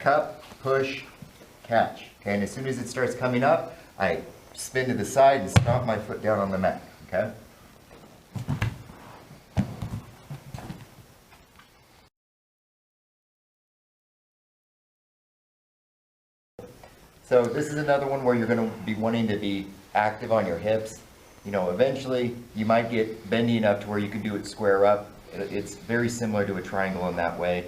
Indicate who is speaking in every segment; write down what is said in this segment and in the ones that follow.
Speaker 1: cup, push, catch. Okay, and as soon as it starts coming up, I spin to the side and stomp my foot down on the mat. Okay. So this is another one where you're going to be wanting to be active on your hips. You know, eventually you might get bendy enough to where you can do it square up. It's very similar to a triangle in that way.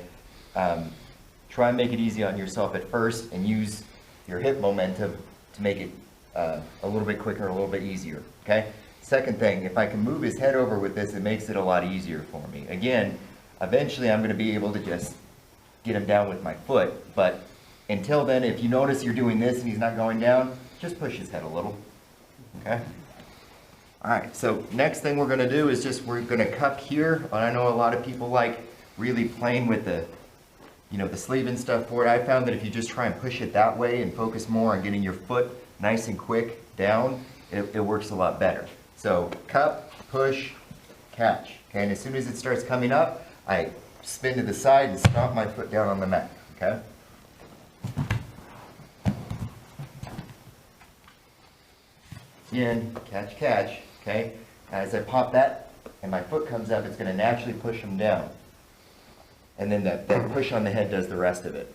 Speaker 1: Try and make it easy on yourself at first and use your hip momentum to make it a little bit quicker, a little bit easier, okay? Second thing, if I can move his head over with this, it makes it a lot easier for me. Again, eventually I'm going to be able to just get him down with my foot, but until then, if you notice you're doing this and he's not going down, just push his head a little, okay? All right, so next thing we're going to do is we're going to cup here. I know a lot of people like really playing with the sleeve and stuff for it. I found that if you just try and push it that way and focus more on getting your foot nice and quick down, it works a lot better. So cup, push, catch. Okay, and as soon as it starts coming up, I spin to the side and stomp my foot down on the mat. Okay. Again, catch, catch. Okay. As I pop that and my foot comes up, it's going to naturally push them down. And then that push on the head does the rest of it.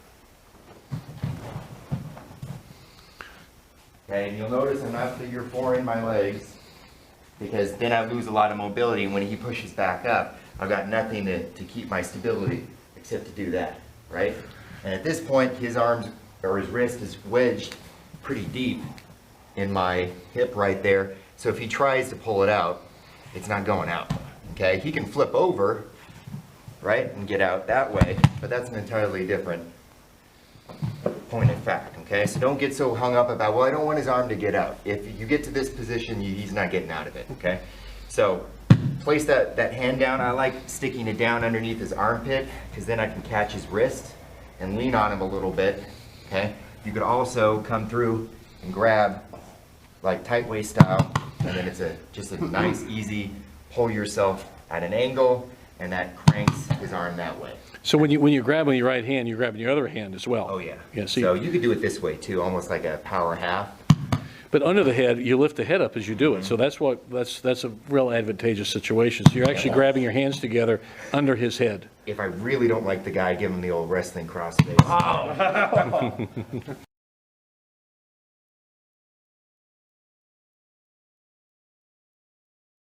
Speaker 1: Okay, and you'll notice I'm not figure four-ing my legs because then I lose a lot of mobility, and when he pushes back up, I've got nothing to keep my stability except to do that, right? And at this point, his arms or his wrist is wedged pretty deep in my hip right there. So if he tries to pull it out, it's not going out, okay? He can flip over, right, and get out that way, but that's an entirely different point of fact, okay? So don't get so hung up about, well, I don't want his arm to get out. If you get to this position, he's not getting out of it, okay? So place that hand down. I like sticking it down underneath his armpit because then I can catch his wrist and lean on him a little bit, okay? You could also come through and grab like tight waist style, and then it's just a nice, easy pull yourself at an angle, and that cranks his arm that way.
Speaker 2: So when you grab with your right hand, you're grabbing your other hand as well.
Speaker 1: Oh yeah.
Speaker 2: Yeah.
Speaker 1: So you could do it this way too, almost like a power half.
Speaker 2: But under the head, you lift the head up as you do it. So that's a real advantageous situation. So you're actually grabbing your hands together under his head.
Speaker 1: If I really don't like the guy, give him the old wrestling crossface. Oh.